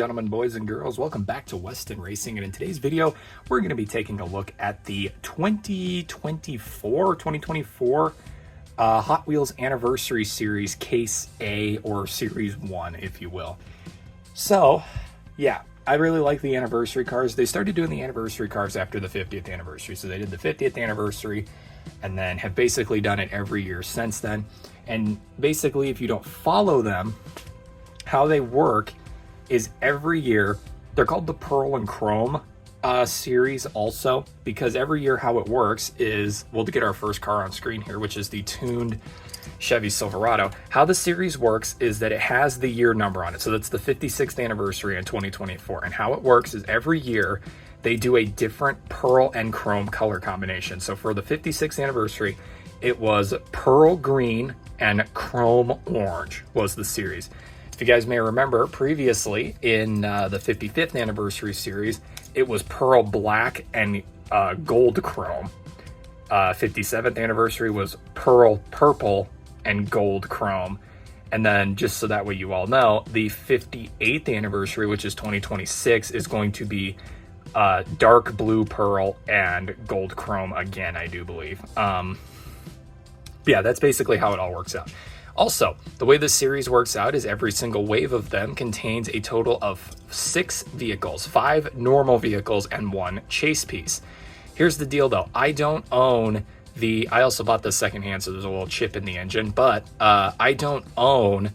gentlemen, boys and girls, welcome back to Weston Racing, and in today's video we're going to be taking a look at the 2024 Hot Wheels Anniversary Series Case A, or Series 1 if you will. So yeah, I really like the anniversary cars. They started doing the anniversary cars after the 50th anniversary, so they did the 50th anniversary and then have basically done it every year since then. And basically, if you don't follow them, how they work is every year, they're called the Pearl and Chrome series also, because every year how it works is, we'll get our first car on screen here, which is the tuned Chevy Silverado. How the series works is that it has the year number on it. So that's the 56th anniversary in 2024. And how it works is every year they do a different pearl and chrome color combination. So for the 56th anniversary, it was pearl green and chrome orange was the series. If you guys may remember, previously in the 55th anniversary series, it was pearl black and gold chrome. 57th anniversary was pearl purple and gold chrome. And then, just so that way you all know, the 58th anniversary, which is 2026, is going to be dark blue pearl and gold chrome again, I do believe. Yeah, that's basically how it all works out. Also, the way this series works out is every single wave of them contains a total of 6 vehicles, 5 normal vehicles and 1 chase piece. Here's the deal though, I don't own I also bought this secondhand, so there's a little chip in the engine, but I don't own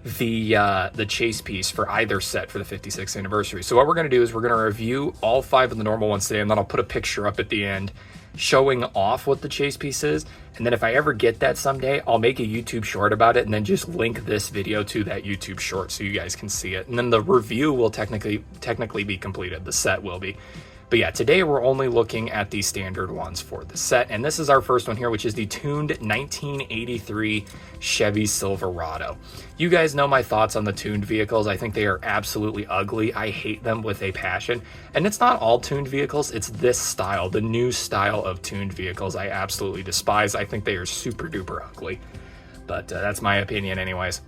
the chase piece for either set for the 56th anniversary. So what we're going to do is we're going to review all 5 of the normal ones today, and then I'll put a picture up at the end showing off what the chase piece is. And then if I ever get that someday, I'll make a YouTube short about it and then just link this video to that YouTube short so you guys can see it. And then the review will technically be completed. The set will be. But yeah, today we're only looking at the standard ones for the set. And this is our first one here, which is the tuned 1983 Chevy Silverado. You guys know my thoughts on the tuned vehicles. I think they are absolutely ugly. I hate them with a passion. And it's not all tuned vehicles. It's this style, the new style of tuned vehicles, I absolutely despise. I think they are super duper ugly. But that's my opinion anyways.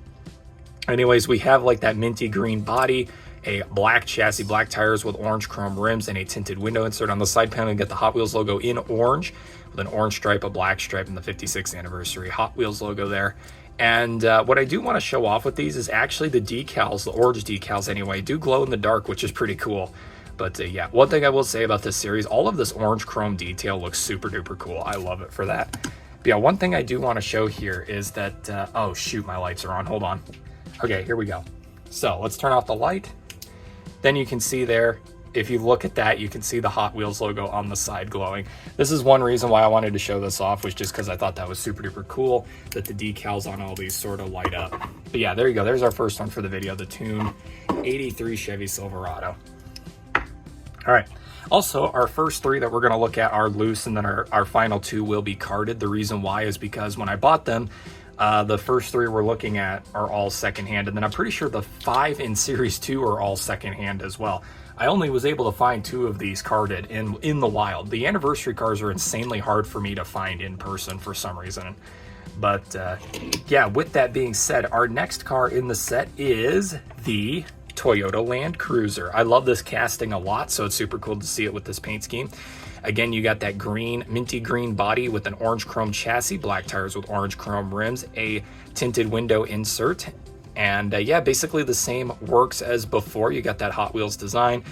Anyways, we have like that minty green body, a black chassis, black tires with orange chrome rims, and a tinted window insert on the side panel. You get the Hot Wheels logo in orange with an orange stripe, a black stripe, and the 56th anniversary Hot Wheels logo there. And what I do want to show off with these is actually the decals, the orange decals anyway, do glow in the dark, which is pretty cool. But yeah, one thing I will say about this series, all of this orange chrome detail looks super duper cool. I love it for that. But yeah, one thing I do want to show here is that, oh shoot, my lights are on, hold on. Okay, here we go. So let's turn off the light. Then you can see there, if you look at that, you can see the Hot Wheels logo on the side glowing. This is one reason why I wanted to show this off, was just because I thought that was super duper cool that the decals on all these sort of light up. But yeah, there you go. There's our first one for the video, the tuned 83 Chevy Silverado. All right. Also, our first 3 that we're going to look at are loose, and then our final 2 will be carded. The reason why is because when I bought them, the first 3 we're looking at are all secondhand, and then I'm pretty sure the 5 in Series 2 are all secondhand as well. I only was able to find 2 of these carded in the wild. The anniversary cars are insanely hard for me to find in person for some reason. But yeah, with that being said, our next car in the set is the Toyota Land Cruiser. I love this casting a lot, so it's super cool to see it with this paint scheme. Again, you got that green, minty green body with an orange chrome chassis, black tires with orange chrome rims, a tinted window insert, and yeah, basically the same works as before. You got that Hot Wheels design,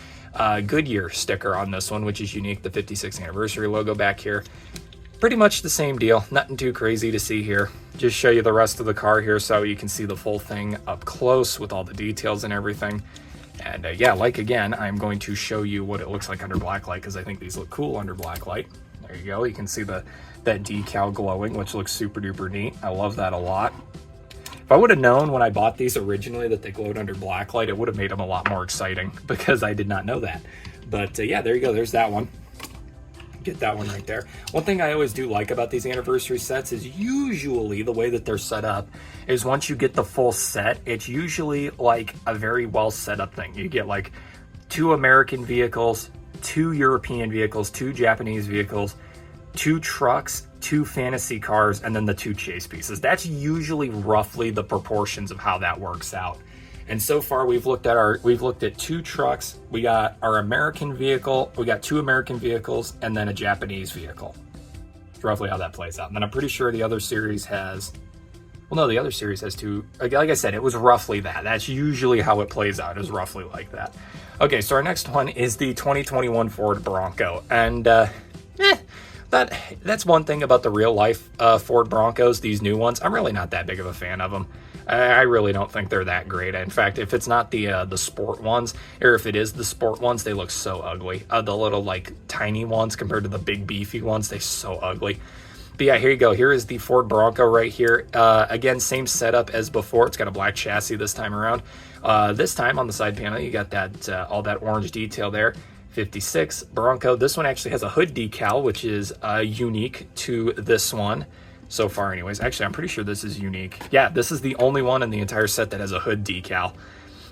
Goodyear sticker on this one, which is unique, the 56th anniversary logo back here. Pretty much the same deal, nothing too crazy to see here. Just show you the rest of the car here so you can see the full thing up close with all the details and everything. And yeah, like again, I'm going to show you what it looks like under black light, because I think these look cool under black light. There you go. You can see that decal glowing, which looks super duper neat. I love that a lot. If I would have known when I bought these originally that they glowed under black light, it would have made them a lot more exciting, because I did not know that. But yeah, there you go. There's that one. Get that one right there. One thing I always do like about these anniversary sets is usually the way that they're set up is once you get the full set, it's usually like a very well set up thing. You get like 2 American vehicles, 2 European vehicles, 2 Japanese vehicles, 2 trucks, 2 fantasy cars, and then the 2 chase pieces. That's usually roughly the proportions of how that works out. And so far we've looked at 2 trucks. We got our American vehicle, we got 2 American vehicles, and then a Japanese vehicle. It's roughly how that plays out. And then I'm pretty sure the other series has, well, no, the other series has 2. Like I said, it was roughly that. That's usually how it plays out, is roughly like that. Okay, so our next one is the 2021 Ford Bronco. And that's one thing about the real life Ford Broncos, these new ones. I'm really not that big of a fan of them. I really don't think they're that great. In fact, if it's not the sport ones, or if it is the sport ones, they look so ugly. The little like tiny ones compared to the big beefy ones, they're so ugly. But yeah, here you go. Here is the Ford Bronco right here. Again, same setup as before. It's got a black chassis this time around. This time on the side panel, you got that all that orange detail there. 56 Bronco. This one actually has a hood decal, which is unique to this one so far anyways. Actually, I'm pretty sure this is unique. Yeah, this is the only one in the entire set that has a hood decal.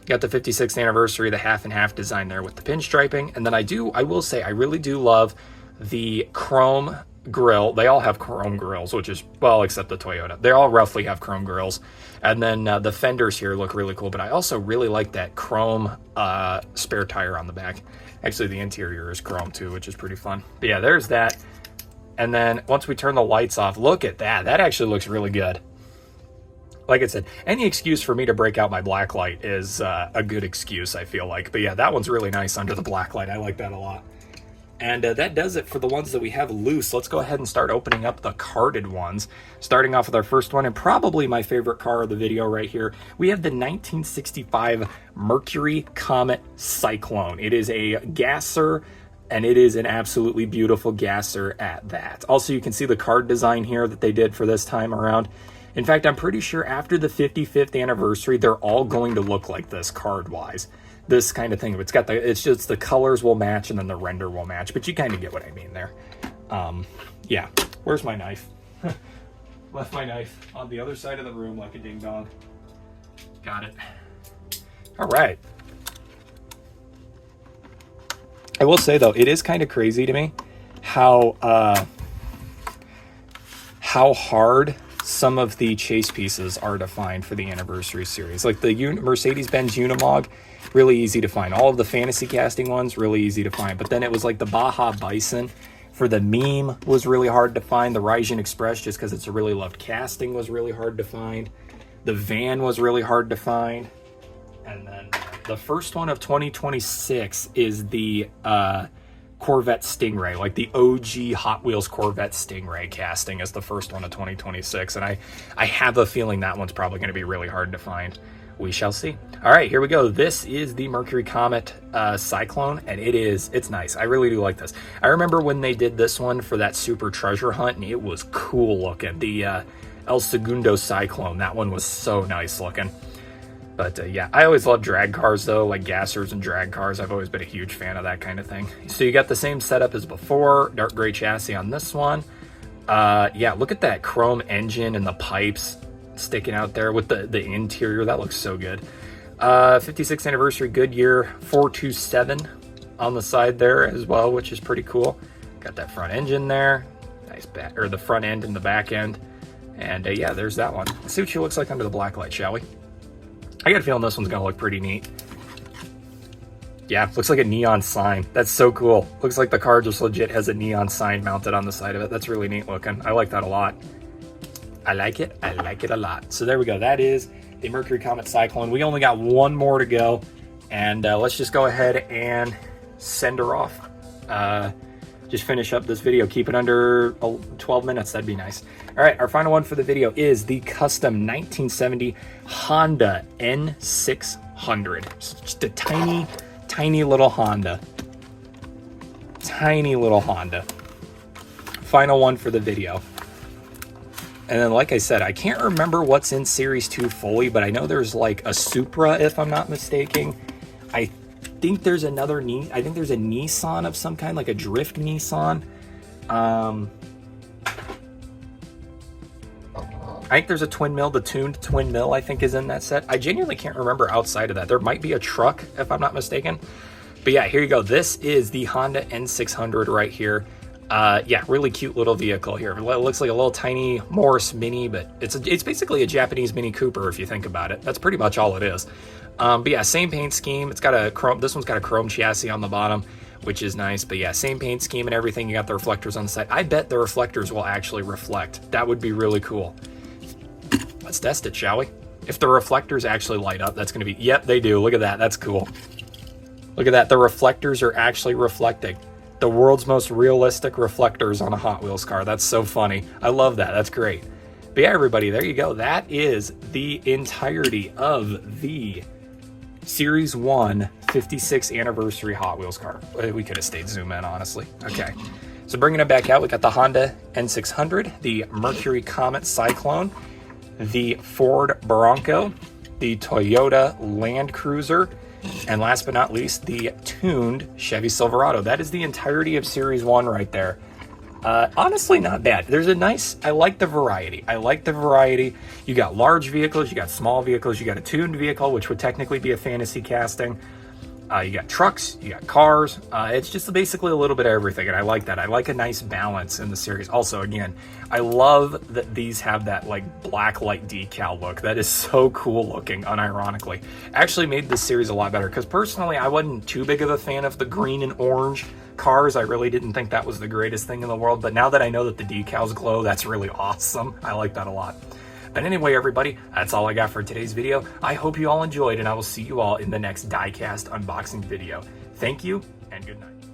Got the 56th anniversary, the half and half design there with the pinstriping. And then I will say, I really do love the chrome grill. They all have chrome grills, which is, well, except the Toyota. They all roughly have chrome grills. And then the fenders here look really cool, but I also really like that chrome spare tire on the back. Actually, the interior is chrome too, which is pretty fun. But yeah, there's that. And then once we turn the lights off, look at that. That actually looks really good. Like I said, any excuse for me to break out my black light is a good excuse, I feel like. But yeah, that one's really nice under the black light. I like that a lot. And that does it for the ones that we have loose. Let's go ahead and start opening up the carded ones. Starting off with our first one, and probably my favorite car of the video right here. We have the 1965 Mercury Comet Cyclone. It is a gasser, and it is an absolutely beautiful gasser at that. Also, you can see the card design here that they did for this time around. In fact, I'm pretty sure after the 55th anniversary, they're all going to look like this card-wise. This kind of thing. It's just the colors will match and then the render will match, but you kind of get what I mean there. Yeah. Where's my knife? Left my knife on the other side of the room like a ding dong. Got it. All right. I will say though, it is kind of crazy to me how hard some of the chase pieces are to find for the anniversary series. Like the Mercedes-Benz Unimog, really easy to find. All of the fantasy casting ones, really easy to find. But then it was like the Baja Bison for the meme was really hard to find. The Ryzen Express, just because it's a really loved casting, was really hard to find. The van was really hard to find. And then the first one of 2026 is the Corvette Stingray, like the OG Hot Wheels Corvette Stingray casting is the first one of 2026. And I have a feeling that one's probably going to be really hard to find. We shall see. All right, here we go. This is the Mercury Comet Cyclone, and it's nice. I really do like this. I remember when they did this one for that Super Treasure Hunt, and it was cool looking. The El Segundo Cyclone, that one was so nice looking. But yeah, I always love drag cars though, like gassers and drag cars. I've always been a huge fan of that kind of thing. So you got the same setup as before, dark gray chassis on this one. Yeah, look at that chrome engine and the pipes sticking out there with the interior. That looks so good. 56th anniversary Goodyear 427 on the side there as well, which is pretty cool. Got that front engine there, nice back, or the front end and the back end. And yeah, there's that one. Let's see what she looks like under the black light, shall we? I got a feeling this one's gonna look pretty neat. Yeah, looks like a neon sign. That's so cool. Looks like the car just legit has a neon sign mounted on the side of it. That's really neat looking. I like that a lot. I like it a lot. So there we go. That is the Mercury Comet Cyclone. We only got one more to go, and let's just go ahead and send her off. Just finish up this video. Keep it under 12 minutes. That'd be nice. All right, our final one for the video is the custom 1970 Honda N600. It's just a tiny little Honda. Tiny little Honda. Final one for the video. And then, like I said, I can't remember what's in Series 2 fully, but I know there's like a Supra, if I'm not mistaken. I think there's a Nissan of some kind, like a drift Nissan. I think there's a twin mill, the tuned twin mill, I think is in that set. I genuinely can't remember outside of that. There might be a truck, if I'm not mistaken. But yeah, here you go. This is the Honda N600 right here. Yeah, really cute little vehicle here. It looks like a little tiny Morris Mini, but it's basically a Japanese Mini Cooper if you think about it. That's pretty much all it is. But yeah, same paint scheme. It's got a chrome. This one's got a chrome chassis on the bottom, which is nice. But yeah, same paint scheme and everything. You got the reflectors on the side. I bet the reflectors will actually reflect. That would be really cool. Let's test it, shall we? If the reflectors actually light up, that's going to be... Yep, they do. Look at that. That's cool. Look at that. The reflectors are actually reflecting. The world's most realistic reflectors on a Hot Wheels car. That's so funny. I love that. That's great. But yeah, everybody, there you go. That is the entirety of the Series 1 56th anniversary Hot Wheels car. We could have stayed zoom in, honestly. Okay. So bringing it back out, we got the Honda N600, the Mercury Comet Cyclone, the Ford Bronco, the Toyota Land Cruiser, and last but not least, the tuned Chevy Silverado. That is the entirety of Series 1 right there. Honestly, not bad. There's a nice, I like the variety. You got large vehicles, you got small vehicles, you got a tuned vehicle, which would technically be a fantasy casting. You got trucks, you got cars. It's just basically a little bit of everything, and I like that. I like a nice balance in the series. Also, again, I love that these have that like black light decal look. That is so cool looking, unironically. Actually made this series a lot better, because personally, I wasn't too big of a fan of the green and orange cars. I really didn't think that was the greatest thing in the world, but now that I know that the decals glow, that's really awesome. I like that a lot. But anyway, everybody, that's all I got for today's video. I hope you all enjoyed, and I will see you all in the next diecast unboxing video. Thank you, and good night.